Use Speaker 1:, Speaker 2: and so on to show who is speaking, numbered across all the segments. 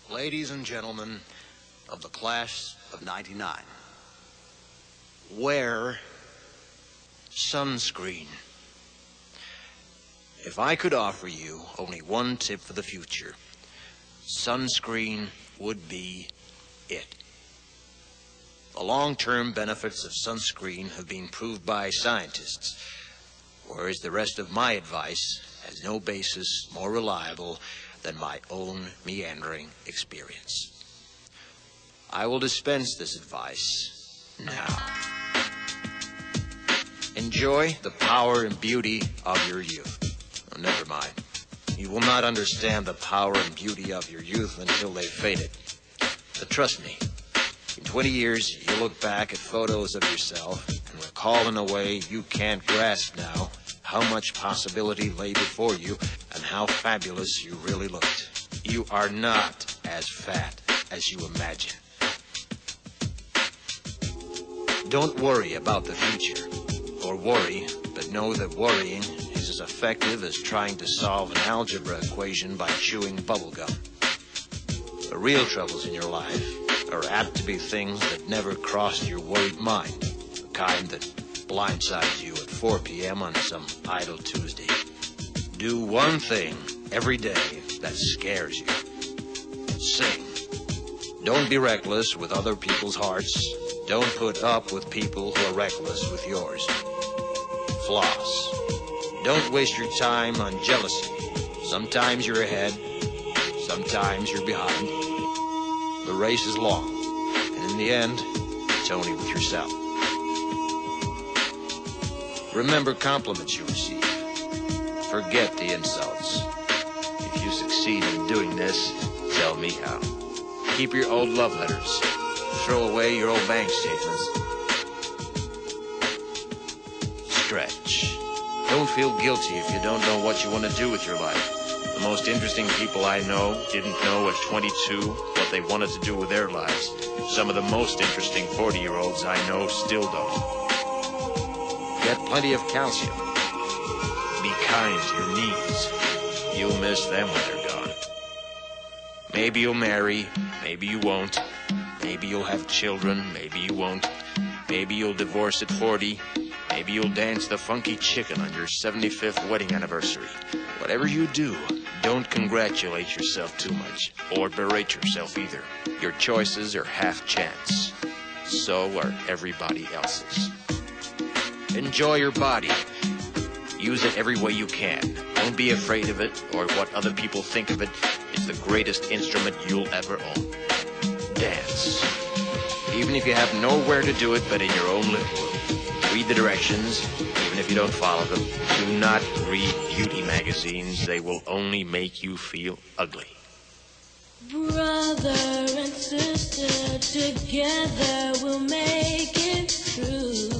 Speaker 1: Ladies and gentlemen of the class of '99, wear sunscreen. If I could offer you only one tip for the future, sunscreen would be it. The long-term benefits of sunscreen have been proved by scientists, whereas the rest of my advice has no basis more reliable than my own meandering experience. I will dispense this advice now. Enjoy the power and beauty of your youth. Oh, never mind. You will not understand the power and beauty of your youth until they've faded. But trust me, in 20 years, you'll look back at photos of yourself and recall in a way you can't grasp now how much possibility lay before you and how fabulous you really looked. You are not as fat as you imagine. Don't worry about the future, or worry, but know that worrying is as effective as trying to solve an algebra equation by chewing bubblegum. The real troubles in your life are apt to be things that never crossed your worried mind, the kind that blindsides you at 4 p.m. on some idle Tuesday. Do one thing every day that scares you. Sing. Don't be reckless with other people's hearts. Don't put up with people who are reckless with yours. Floss. Don't waste your time on jealousy. Sometimes you're ahead, sometimes you're behind. The race is long, and in the end, it's only with yourself. Remember compliments you receive. Forget the insults. If you succeed in doing this, tell me how. Keep your old love letters. Throw away your old bank statements. Stretch. Don't feel guilty if you don't know what you want to do with your life. The most interesting people I know didn't know at 22 what they wanted to do with their lives. Some of the most interesting 40-year-olds I know still don't. Get plenty of calcium. Be kind to your knees. You'll miss them when they're gone. Maybe you'll marry, maybe you won't. Maybe you'll have children, maybe you won't. Maybe you'll divorce at 40. Maybe you'll dance the funky chicken on your 75th wedding anniversary. Whatever you do, don't congratulate yourself too much, or berate yourself either. Your choices are half chance. So are everybody else's. Enjoy your body. Use it every way you can. Don't be afraid of it or what other people think of it. It's the greatest instrument you'll ever own. Dance. Even if you have nowhere to do it but in your own living room. Read the directions, even if you don't follow them. Do not read beauty magazines. They will only make you feel ugly.
Speaker 2: Brother and sister, together we'll make it through.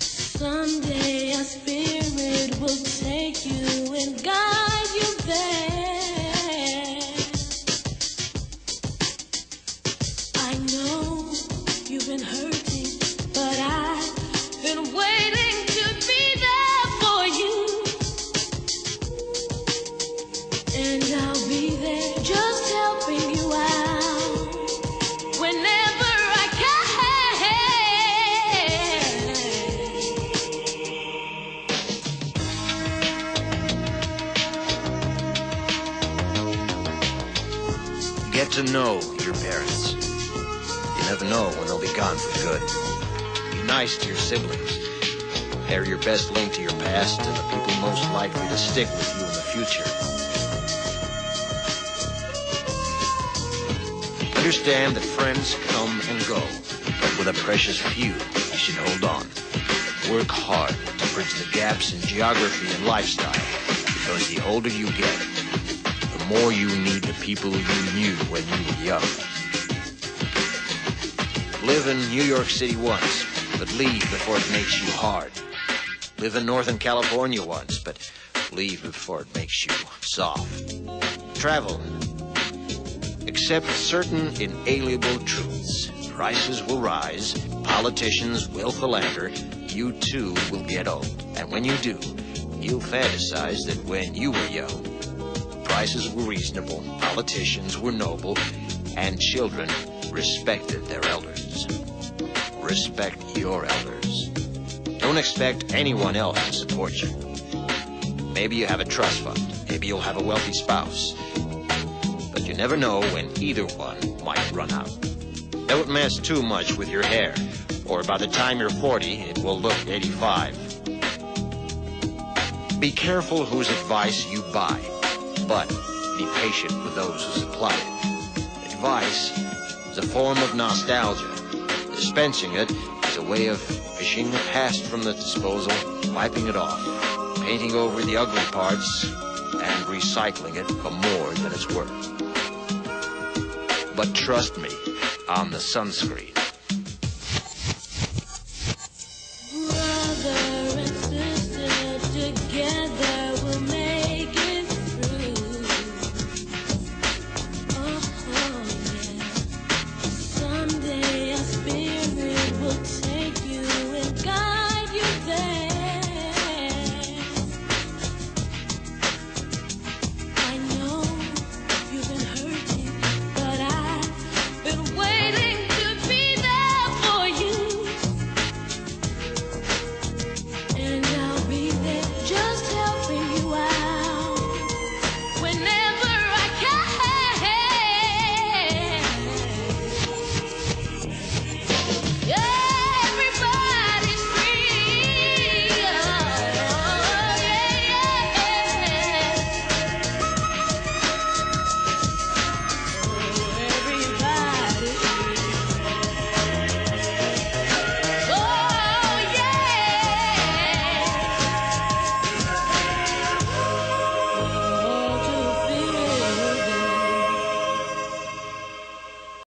Speaker 2: Someday our spirit will take you and guide you there. I know you've been hurting, but I've been waiting to be there for you. And I'll be there just helping you out whenever I can.
Speaker 1: Get to know your parents. You never know when they'll be gone for good. Be nice to your siblings. They're your best link to your past and the people most likely to stick with you in the future. Understand that friends come and go, but with a precious few, you should hold on. Work hard to bridge the gaps in geography and lifestyle, because the older you get, the more you need the people you knew when you were young. Live in New York City once, but leave before it makes you hard. Live in Northern California once, but leave before it makes you soft. Travel. Accept certain inalienable truths. Prices will rise, politicians will philander, you too will get old. And when you do, you'll fantasize that when you were young, prices were reasonable, politicians were noble, and children respected their elders. Respect your elders. Don't expect anyone else to support you. Maybe you have a trust fund. Maybe you'll have a wealthy spouse. But you never know when either one might run out. Don't mess too much with your hair, or by the time you're 40, it will look 85. Be careful whose advice you buy, but be patient with those who supply it. Advice is a form of nostalgia. Dispensing it is a way of fishing the past from the disposal, wiping it off, painting over the ugly parts, and recycling it for more than it's worth. But trust me on the sunscreen.